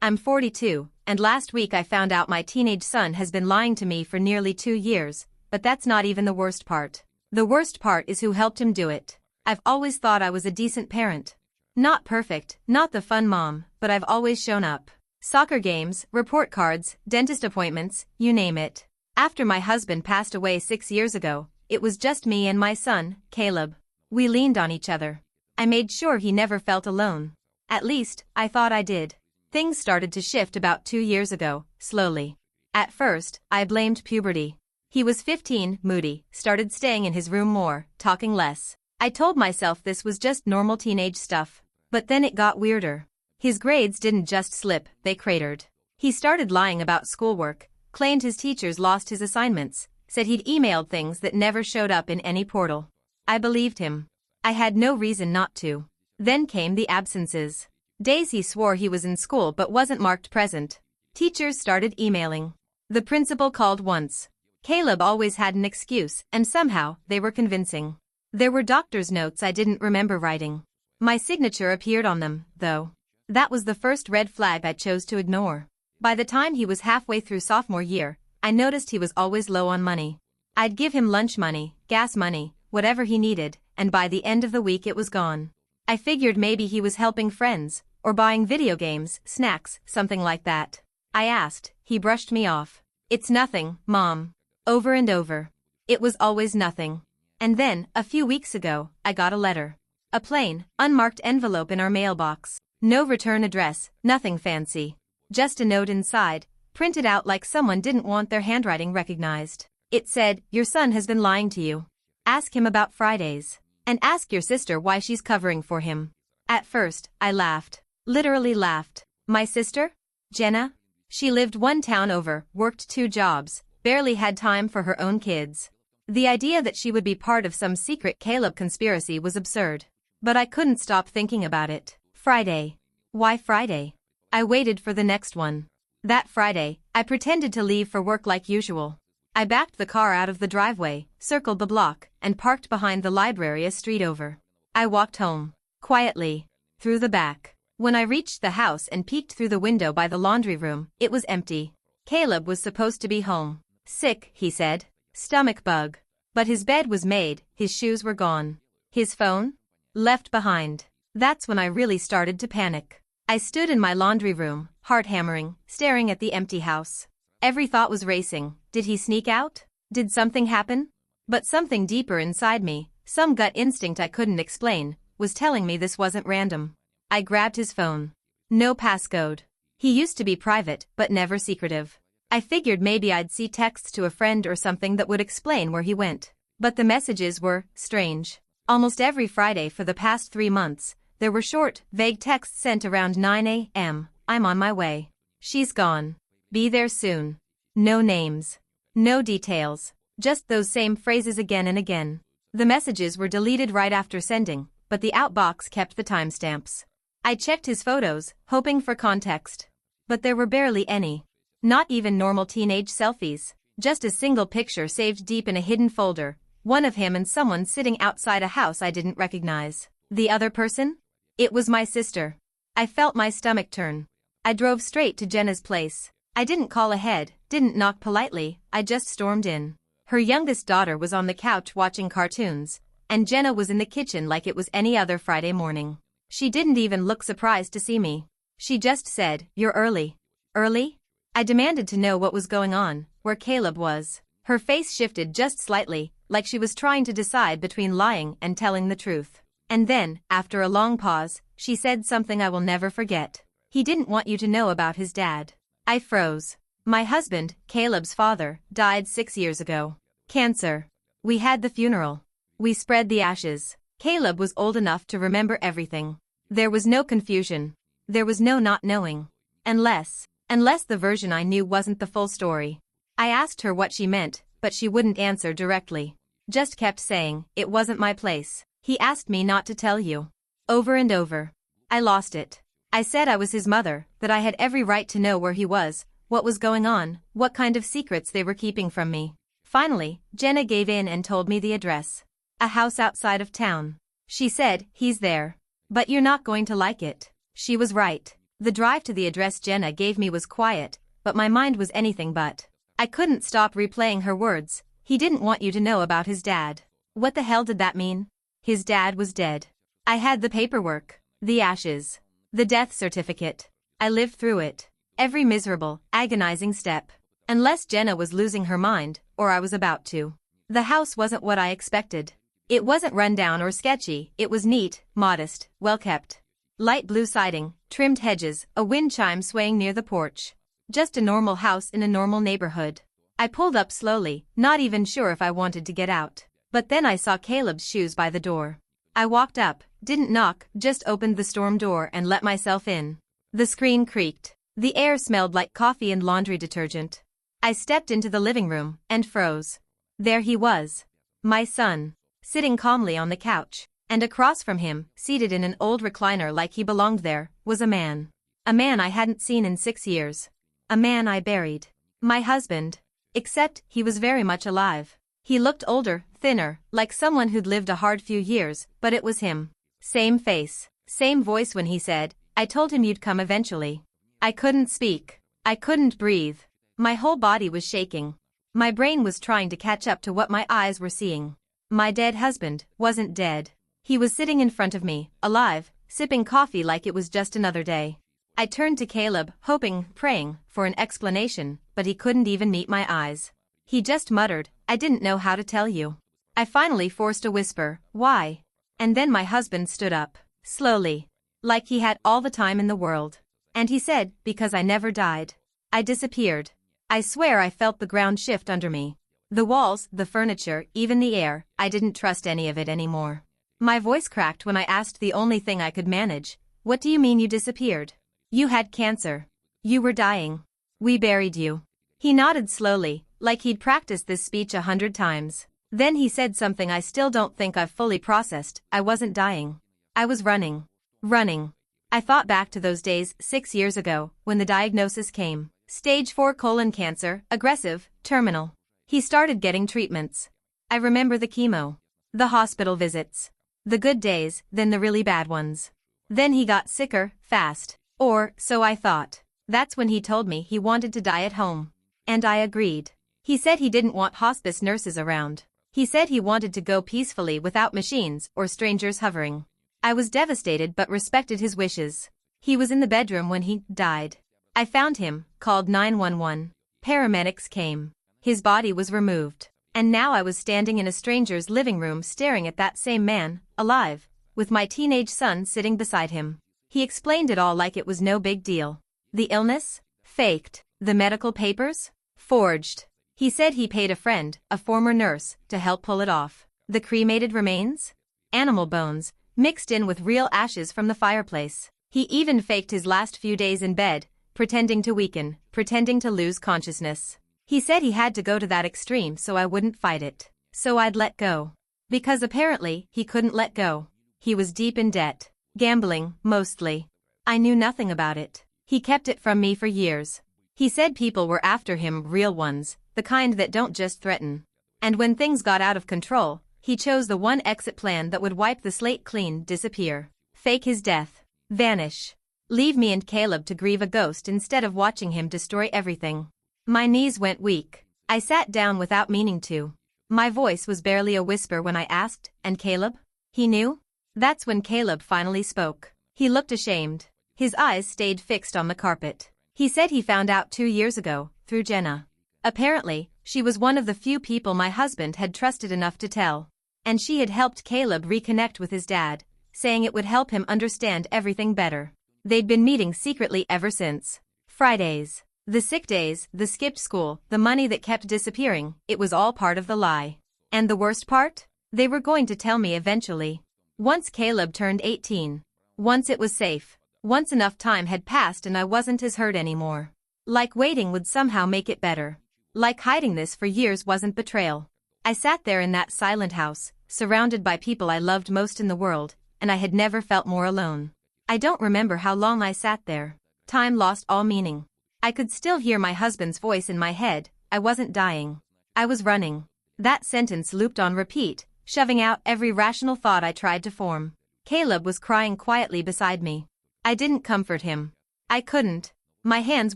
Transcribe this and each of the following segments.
I'm 42, and last week I found out my teenage son has been lying to me for nearly 2 years, but that's not even the worst part. The worst part is who helped him do it. I've always thought I was a decent parent. Not perfect, not the fun mom, but I've always shown up. Soccer games, report cards, dentist appointments, you name it. After my husband passed away 6 years ago, it was just me and my son, Caleb. We leaned on each other. I made sure he never felt alone. At least, I thought I did. Things started to shift about 2 years ago, slowly. At first, I blamed puberty. He was 15, moody, started staying in his room more, talking less. I told myself this was just normal teenage stuff. But then it got weirder. His grades didn't just slip, they cratered. He started lying about schoolwork, claimed his teachers lost his assignments, said he'd emailed things that never showed up in any portal. I believed him. I had no reason not to. Then came the absences. Days he swore he was in school but wasn't marked present. Teachers started emailing. The principal called once. Caleb always had an excuse, and somehow, they were convincing. There were doctor's notes I didn't remember writing. My signature appeared on them, though. That was the first red flag I chose to ignore. By the time he was halfway through sophomore year, I noticed he was always low on money. I'd give him lunch money, gas money, whatever he needed, and by the end of the week it was gone. I figured maybe he was helping friends, or buying video games, snacks, something like that. I asked, he brushed me off. It's nothing, Mom. Over and over. It was always nothing. And then, a few weeks ago, I got a letter. A plain, unmarked envelope in our mailbox. No return address, nothing fancy. Just a note inside, printed out like someone didn't want their handwriting recognized. It said, your son has been lying to you. Ask him about Fridays. And ask your sister why she's covering for him. At first, I laughed. Literally laughed. My sister? Jenna? She lived one town over, worked 2 jobs, barely had time for her own kids. The idea that she would be part of some secret Caleb conspiracy was absurd. But I couldn't stop thinking about it. Friday. Why Friday? I waited for the next one. That Friday, I pretended to leave for work like usual. I backed the car out of the driveway, circled the block, and parked behind the library a street over. I walked home. Quietly. Through the back. When I reached the house and peeked through the window by the laundry room, it was empty. Caleb was supposed to be home. Sick, he said. Stomach bug. But his bed was made, his shoes were gone. His phone? Left behind. That's when I really started to panic. I stood in my laundry room, heart hammering, staring at the empty house. Every thought was racing. Did he sneak out? Did something happen? But something deeper inside me, some gut instinct I couldn't explain, was telling me this wasn't random. I grabbed his phone. No passcode. He used to be private, but never secretive. I figured maybe I'd see texts to a friend or something that would explain where he went. But the messages were strange. Almost every Friday for the past 3 months, there were short, vague texts sent around 9 a.m. I'm on my way. She's gone. Be there soon. No names. No details. Just those same phrases again and again. The messages were deleted right after sending, but the outbox kept the timestamps. I checked his photos, hoping for context. But there were barely any. Not even normal teenage selfies. Just a single picture saved deep in a hidden folder. One of him and someone sitting outside a house I didn't recognize. The other person? It was my sister. I felt my stomach turn. I drove straight to Jenna's place. I didn't call ahead, didn't knock politely, I just stormed in. Her youngest daughter was on the couch watching cartoons, and Jenna was in the kitchen like it was any other Friday morning. She didn't even look surprised to see me. She just said, "You're early." Early? I demanded to know what was going on, where Caleb was. Her face shifted just slightly, like she was trying to decide between lying and telling the truth. And then, after a long pause, she said something I will never forget. He didn't want you to know about his dad. I froze. My husband, Caleb's father, died 6 years ago. Cancer. We had the funeral. We spread the ashes. Caleb was old enough to remember everything. There was no confusion. There was no not knowing. Unless the version I knew wasn't the full story. I asked her what she meant, but she wouldn't answer directly. Just kept saying, "It wasn't my place. He asked me not to tell you." Over and over. I lost it. I said I was his mother, that I had every right to know where he was, what was going on, what kind of secrets they were keeping from me. Finally, Jenna gave in and told me the address. A house outside of town. She said, "He's there. But you're not going to like it." She was right. The drive to the address Jenna gave me was quiet, but my mind was anything but. I couldn't stop replaying her words. He didn't want you to know about his dad. What the hell did that mean? His dad was dead. I had the paperwork, the ashes, the death certificate. I lived through it. Every miserable, agonizing step. Unless Jenna was losing her mind, or I was about to. The house wasn't what I expected. It wasn't run down or sketchy, it was neat, modest, well-kept. Light blue siding, trimmed hedges, a wind chime swaying near the porch. Just a normal house in a normal neighborhood. I pulled up slowly, not even sure if I wanted to get out. But then I saw Caleb's shoes by the door. I walked up, didn't knock, just opened the storm door and let myself in. The screen creaked. The air smelled like coffee and laundry detergent. I stepped into the living room and froze. There he was. My son. Sitting calmly on the couch. And across from him, seated in an old recliner like he belonged there, was a man. A man I hadn't seen in 6 years. A man I buried. My husband. Except, he was very much alive. He looked older, thinner, like someone who'd lived a hard few years, but it was him. Same face. Same voice when he said, "I told him you'd come eventually." I couldn't speak. I couldn't breathe. My whole body was shaking. My brain was trying to catch up to what my eyes were seeing. My dead husband wasn't dead. He was sitting in front of me, alive, sipping coffee like it was just another day. I turned to Caleb, hoping, praying, for an explanation, but he couldn't even meet my eyes. He just muttered, "I didn't know how to tell you." I finally forced a whisper, "Why?" And then my husband stood up, slowly, like he had all the time in the world. And he said, "Because I never died. I disappeared." I swear I felt the ground shift under me. The walls, the furniture, even the air, I didn't trust any of it anymore. My voice cracked when I asked the only thing I could manage, "What do you mean you disappeared? You had cancer. You were dying. We buried you." He nodded slowly, like he'd practiced this speech 100 times. Then he said something I still don't think I've fully processed. I wasn't dying. I was running. Running. I thought back to those days 6 years ago, when the diagnosis came. Stage 4 colon cancer, aggressive, terminal. He started getting treatments. I remember the chemo. The hospital visits. The good days, then the really bad ones. Then he got sicker, fast. Or, so I thought. That's when he told me he wanted to die at home. And I agreed. He said he didn't want hospice nurses around. He said he wanted to go peacefully without machines or strangers hovering. I was devastated but respected his wishes. He was in the bedroom when he died. I found him, called 911. Paramedics came. His body was removed. And now I was standing in a stranger's living room staring at that same man, alive, with my teenage son sitting beside him. He explained it all like it was no big deal. The illness? Faked. The medical papers? Forged. He said he paid a friend, a former nurse, to help pull it off. The cremated remains? Animal bones, mixed in with real ashes from the fireplace. He even faked his last few days in bed, pretending to weaken, pretending to lose consciousness. He said he had to go to that extreme so I wouldn't fight it. So I'd let go. Because apparently, he couldn't let go. He was deep in debt. Gambling, mostly. I knew nothing about it. He kept it from me for years. He said people were after him, real ones, the kind that don't just threaten. And when things got out of control, he chose the one exit plan that would wipe the slate clean, disappear. Fake his death. Vanish. Leave me and Caleb to grieve a ghost instead of watching him destroy everything. My knees went weak. I sat down without meaning to. My voice was barely a whisper when I asked, "And Caleb?" He knew? That's when Caleb finally spoke. He looked ashamed. His eyes stayed fixed on the carpet. He said he found out 2 years ago, through Jenna. Apparently, she was one of the few people my husband had trusted enough to tell. And she had helped Caleb reconnect with his dad, saying it would help him understand everything better. They'd been meeting secretly ever since. Fridays. The sick days, the skipped school, the money that kept disappearing, it was all part of the lie. And the worst part? They were going to tell me eventually. Once Caleb turned 18. Once it was safe. Once enough time had passed and I wasn't as hurt anymore. Like waiting would somehow make it better. Like hiding this for years wasn't betrayal. I sat there in that silent house, surrounded by people I loved most in the world, and I had never felt more alone. I don't remember how long I sat there. Time lost all meaning. I could still hear my husband's voice in my head. I wasn't dying. I was running. That sentence looped on repeat, shoving out every rational thought I tried to form. Caleb was crying quietly beside me. I didn't comfort him. I couldn't. My hands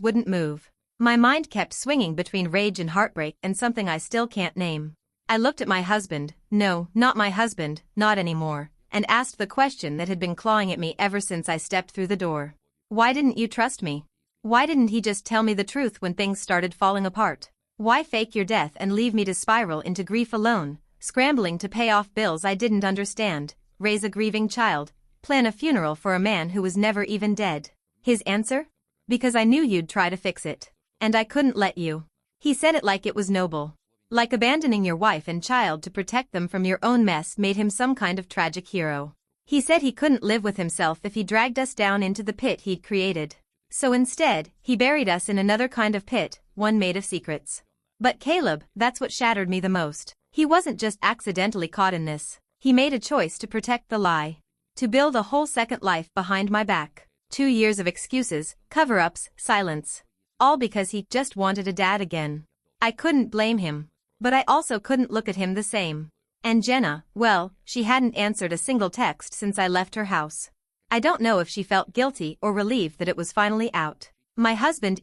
wouldn't move. My mind kept swinging between rage and heartbreak and something I still can't name. I looked at my husband, no, not my husband, not anymore, and asked the question that had been clawing at me ever since I stepped through the door. Why didn't you trust me? Why didn't he just tell me the truth when things started falling apart? Why fake your death and leave me to spiral into grief alone, scrambling to pay off bills I didn't understand, raise a grieving child, plan a funeral for a man who was never even dead? His answer? Because I knew you'd try to fix it. And I couldn't let you. He said it like it was noble. Like abandoning your wife and child to protect them from your own mess made him some kind of tragic hero. He said he couldn't live with himself if he dragged us down into the pit he'd created. So instead, he buried us in another kind of pit, one made of secrets. But Caleb, that's what shattered me the most. He wasn't just accidentally caught in this. He made a choice to protect the lie. To build a whole second life behind my back. 2 years of excuses, cover-ups, silence. All because he just wanted a dad again. I couldn't blame him. But I also couldn't look at him the same. And Jenna, well, she hadn't answered a single text since I left her house. I don't know if she felt guilty or relieved that it was finally out. My husband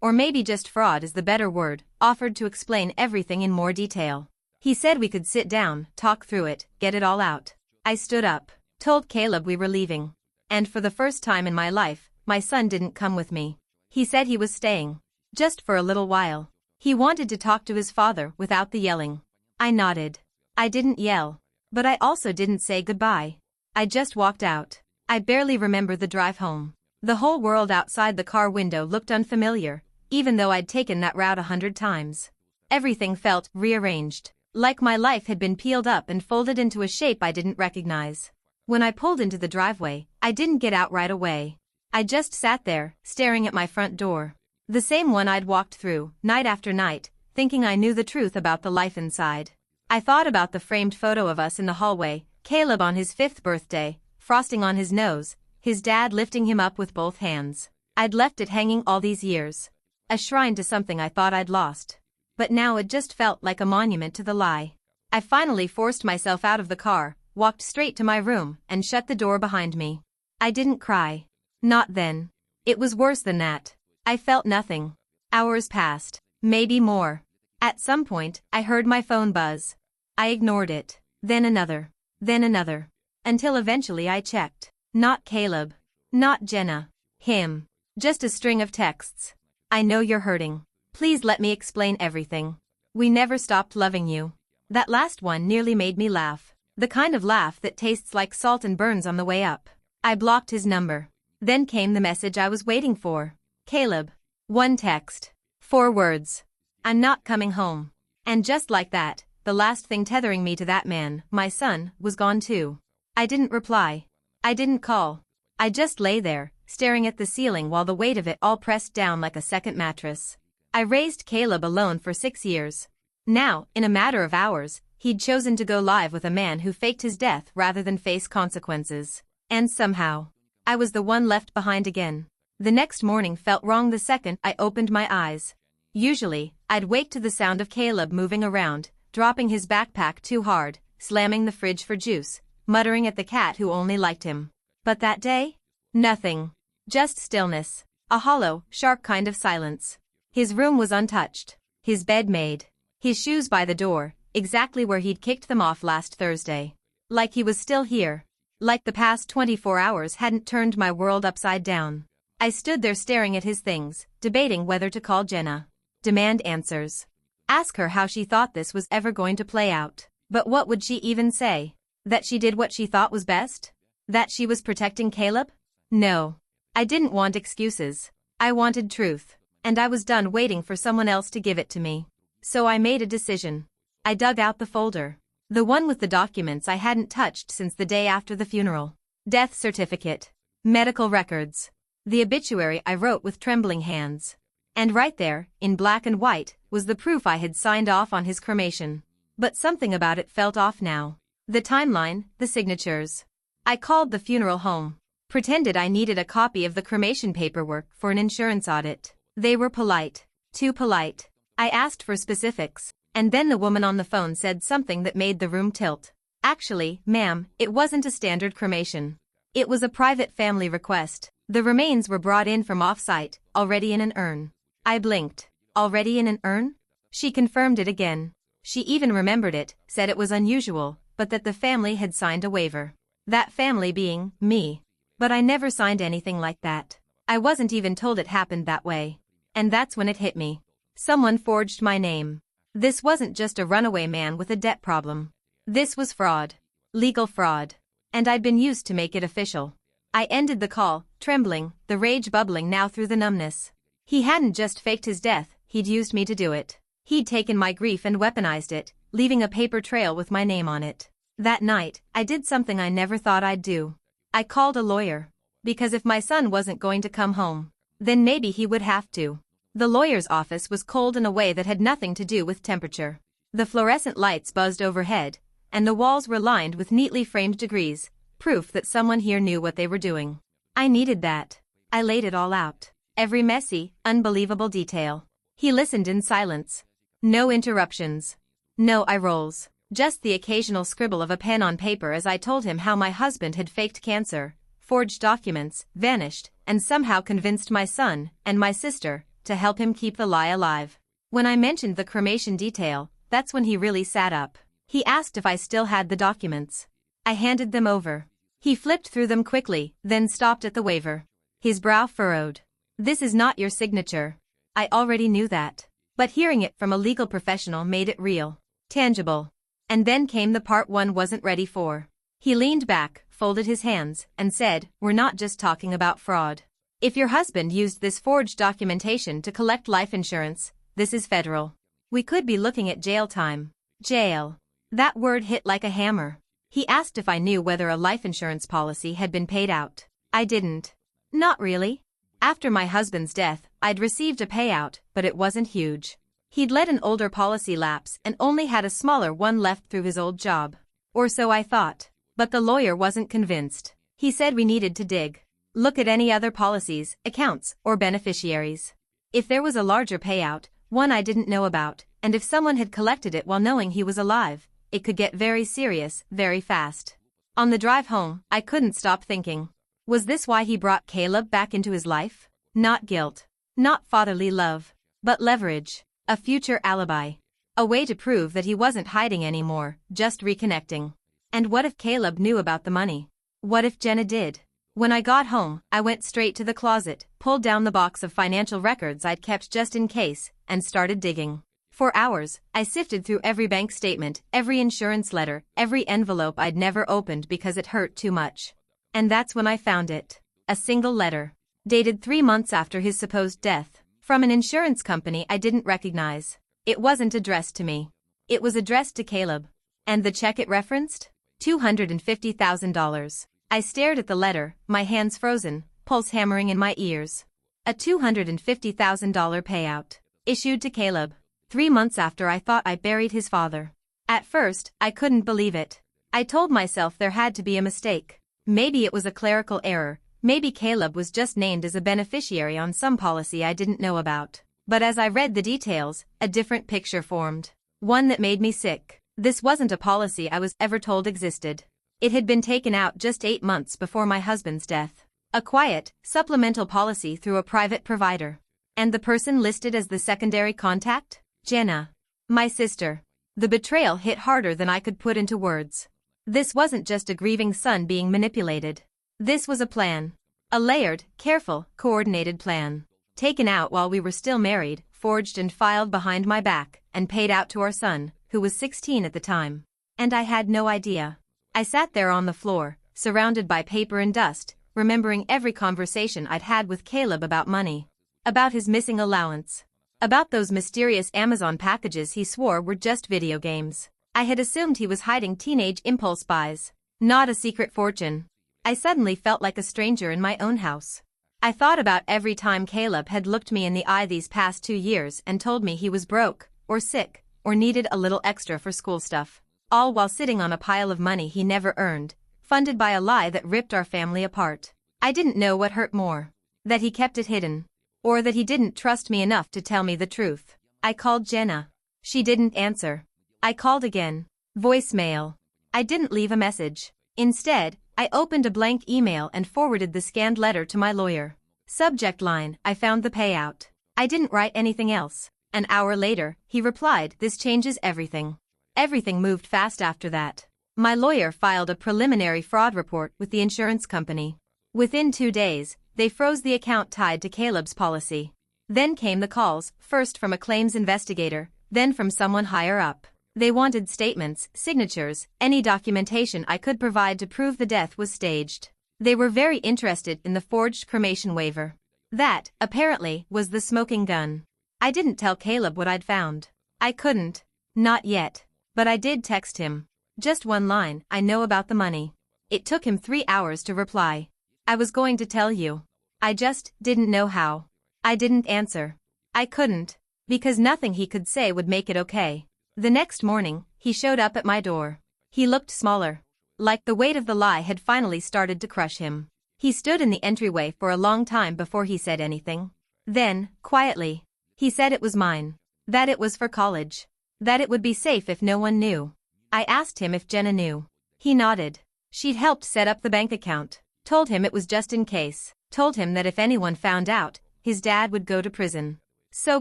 or maybe just fraud is the better word, offered to explain everything in more detail. He said we could sit down, talk through it, get it all out. I stood up, told Caleb we were leaving. And for the first time in my life, my son didn't come with me. He said he was staying. Just for a little while. He wanted to talk to his father without the yelling. I nodded. I didn't yell. But I also didn't say goodbye. I just walked out. I barely remember the drive home. The whole world outside the car window looked unfamiliar, even though I'd taken that route 100 times. Everything felt rearranged, like my life had been peeled up and folded into a shape I didn't recognize. When I pulled into the driveway, I didn't get out right away. I just sat there, staring at my front door. The same one I'd walked through, night after night, thinking I knew the truth about the life inside. I thought about the framed photo of us in the hallway, Caleb on his 5th birthday, frosting on his nose, his dad lifting him up with both hands. I'd left it hanging all these years. A shrine to something I thought I'd lost. But now it just felt like a monument to the lie. I finally forced myself out of the car, walked straight to my room, and shut the door behind me. I didn't cry. Not then. It was worse than that. I felt nothing. Hours passed. Maybe more. At some point, I heard my phone buzz. I ignored it. Then another. Then another. Until eventually I checked. Not Caleb. Not Jenna. Him. Just a string of texts. I know you're hurting. Please let me explain everything. We never stopped loving you. That last one nearly made me laugh. The kind of laugh that tastes like salt and burns on the way up. I blocked his number. Then came the message I was waiting for. Caleb. 1 text. 4 words. I'm not coming home. And just like that, the last thing tethering me to that man, my son, was gone too. I didn't reply. I didn't call. I just lay there, staring at the ceiling while the weight of it all pressed down like a second mattress. I raised Caleb alone for 6 years. Now, in a matter of hours, he'd chosen to go live with a man who faked his death rather than face consequences. And somehow, I was the one left behind again. The next morning felt wrong the second I opened my eyes. Usually, I'd wake to the sound of Caleb moving around, dropping his backpack too hard, slamming the fridge for juice, muttering at the cat who only liked him. But that day? Nothing. Just stillness. A hollow, sharp kind of silence. His room was untouched. His bed made. His shoes by the door, exactly where he'd kicked them off last Thursday. Like he was still here. Like the past 24 hours hadn't turned my world upside down. I stood there staring at his things, debating whether to call Jenna. Demand answers. Ask her how she thought this was ever going to play out. But what would she even say? That she did what she thought was best? That she was protecting Caleb? No. I didn't want excuses. I wanted truth. And I was done waiting for someone else to give it to me. So I made a decision. I dug out the folder. The one with the documents I hadn't touched since the day after the funeral. Death certificate. Medical records. The obituary I wrote with trembling hands. And right there, in black and white, was the proof I had signed off on his cremation. But something about it felt off now. The timeline, the signatures. I called the funeral home. Pretended I needed a copy of the cremation paperwork for an insurance audit. They were polite. Too polite. I asked for specifics, and then the woman on the phone said something that made the room tilt. Actually, ma'am, it wasn't a standard cremation. It was a private family request. The remains were brought in from off-site, already in an urn. I blinked. Already in an urn? She confirmed it again. She even remembered it, said it was unusual, but that the family had signed a waiver. That family being me. But I never signed anything like that. I wasn't even told it happened that way. And that's when it hit me. Someone forged my name. This wasn't just a runaway man with a debt problem. This was fraud. Legal fraud. And I'd been used to make it official. I ended the call, trembling, the rage bubbling now through the numbness. He hadn't just faked his death, he'd used me to do it. He'd taken my grief and weaponized it, leaving a paper trail with my name on it. That night, I did something I never thought I'd do. I called a lawyer. Because if my son wasn't going to come home, then maybe he would have to. The lawyer's office was cold in a way that had nothing to do with temperature. The fluorescent lights buzzed overhead, and the walls were lined with neatly framed degrees, proof that someone here knew what they were doing. I needed that. I laid it all out. Every messy, unbelievable detail. He listened in silence. No interruptions. No eye rolls. Just the occasional scribble of a pen on paper as I told him how my husband had faked cancer, forged documents, vanished, and somehow convinced my son, and my sister, to help him keep the lie alive. When I mentioned the cremation detail, that's when he really sat up. He asked if I still had the documents. I handed them over. He flipped through them quickly, then stopped at the waiver. His brow furrowed. This is not your signature. I already knew that. But hearing it from a legal professional made it real. Tangible. And then came the part one wasn't ready for. He leaned back, folded his hands, and said, "We're not just talking about fraud. If your husband used this forged documentation to collect life insurance, this is federal. We could be looking at jail time." Jail. That word hit like a hammer. He asked if I knew whether a life insurance policy had been paid out. I didn't. Not really. After my husband's death, I'd received a payout, but it wasn't huge. He'd let an older policy lapse and only had a smaller one left through his old job. Or so I thought. But the lawyer wasn't convinced. He said we needed to dig. Look at any other policies, accounts, or beneficiaries. If there was a larger payout, one I didn't know about, and if someone had collected it while knowing he was alive, it could get very serious, very fast. On the drive home, I couldn't stop thinking. Was this why he brought Caleb back into his life? Not guilt. Not fatherly love. But leverage. A future alibi. A way to prove that he wasn't hiding anymore, just reconnecting. And what if Caleb knew about the money? What if Jenna did? When I got home, I went straight to the closet, pulled down the box of financial records I'd kept just in case, and started digging. For hours, I sifted through every bank statement, every insurance letter, every envelope I'd never opened because it hurt too much. And that's when I found it. A single letter. Dated 3 months after his supposed death. From an insurance company I didn't recognize. It wasn't addressed to me. It was addressed to Caleb. And the check it referenced? $250,000. I stared at the letter, my hands frozen, pulse hammering in my ears. A $250,000 payout. Issued to Caleb. 3 months after I thought I buried his father. At first, I couldn't believe it. I told myself there had to be a mistake. Maybe it was a clerical error, maybe Caleb was just named as a beneficiary on some policy I didn't know about. But as I read the details, a different picture formed. One that made me sick. This wasn't a policy I was ever told existed. It had been taken out just 8 months before my husband's death. A quiet, supplemental policy through a private provider. And the person listed as the secondary contact? Jenna. My sister. The betrayal hit harder than I could put into words. This wasn't just a grieving son being manipulated. This was a plan. A layered, careful, coordinated plan. Taken out while we were still married, forged and filed behind my back, and paid out to our son, who was 16 at the time. And I had no idea. I sat there on the floor, surrounded by paper and dust, remembering every conversation I'd had with Caleb about money. About his missing allowance. About those mysterious Amazon packages he swore were just video games. I had assumed he was hiding teenage impulse buys, not a secret fortune. I suddenly felt like a stranger in my own house. I thought about every time Caleb had looked me in the eye these past 2 years and told me he was broke, or sick, or needed a little extra for school stuff. All while sitting on a pile of money he never earned, funded by a lie that ripped our family apart. I didn't know what hurt more. That he kept it hidden. Or that he didn't trust me enough to tell me the truth. I called Jenna. She didn't answer. I called again. Voicemail. I didn't leave a message. Instead, I opened a blank email and forwarded the scanned letter to my lawyer. Subject line, I found the payout. I didn't write anything else. An hour later, he replied, this changes everything. Everything moved fast after that. My lawyer filed a preliminary fraud report with the insurance company. Within 2 days, they froze the account tied to Caleb's policy. Then came the calls, first from a claims investigator, then from someone higher up. They wanted statements, signatures, any documentation I could provide to prove the death was staged. They were very interested in the forged cremation waiver. That, apparently, was the smoking gun. I didn't tell Caleb what I'd found. I couldn't. Not yet. But I did text him. Just one line, I know about the money. It took him 3 hours to reply. I was going to tell you. I just didn't know how. I didn't answer. I couldn't. Because nothing he could say would make it okay. The next morning, he showed up at my door. He looked smaller. Like the weight of the lie had finally started to crush him. He stood in the entryway for a long time before he said anything. Then, quietly, he said it was mine. That it was for college. That it would be safe if no one knew. I asked him if Jenna knew. He nodded. She'd helped set up the bank account. Told him it was just in case. Told him that if anyone found out, his dad would go to prison. So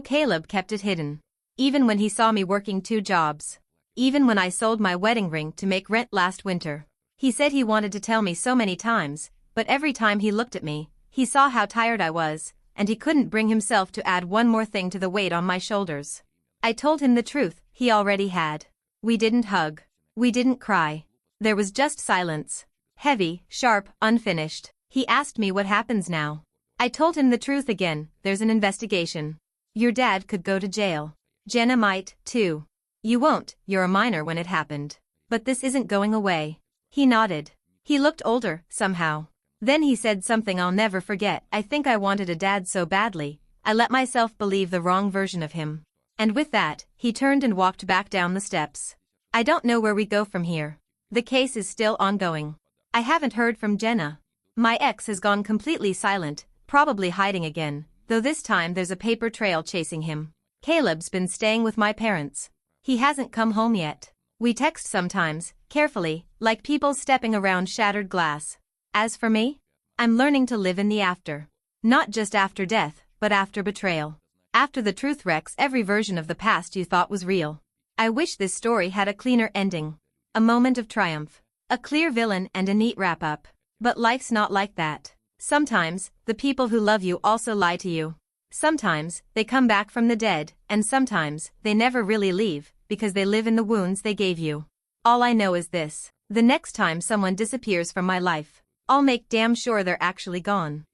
Caleb kept it hidden. Even when he saw me working 2 jobs. Even when I sold my wedding ring to make rent last winter. He said he wanted to tell me so many times, but every time he looked at me, he saw how tired I was, and he couldn't bring himself to add one more thing to the weight on my shoulders. I told him the truth he already had. We didn't hug. We didn't cry. There was just silence. Heavy, sharp, unfinished. He asked me what happens now. I told him the truth again, there's an investigation. Your dad could go to jail. Jenna might, too. You won't, you're a minor when it happened. But this isn't going away. He nodded. He looked older, somehow. Then he said something I'll never forget. I think I wanted a dad so badly, I let myself believe the wrong version of him. And with that, he turned and walked back down the steps. I don't know where we go from here. The case is still ongoing. I haven't heard from Jenna. My ex has gone completely silent, probably hiding again, though this time there's a paper trail chasing him. Caleb's been staying with my parents. He hasn't come home yet. We text sometimes, carefully, like people stepping around shattered glass. As for me, I'm learning to live in the after. Not just after death, but after betrayal. After the truth wrecks every version of the past you thought was real. I wish this story had a cleaner ending. A moment of triumph. A clear villain and a neat wrap-up. But life's not like that. Sometimes, the people who love you also lie to you. Sometimes, they come back from the dead, and sometimes, they never really leave, because they live in the wounds they gave you. All I know is this. The next time someone disappears from my life, I'll make damn sure they're actually gone.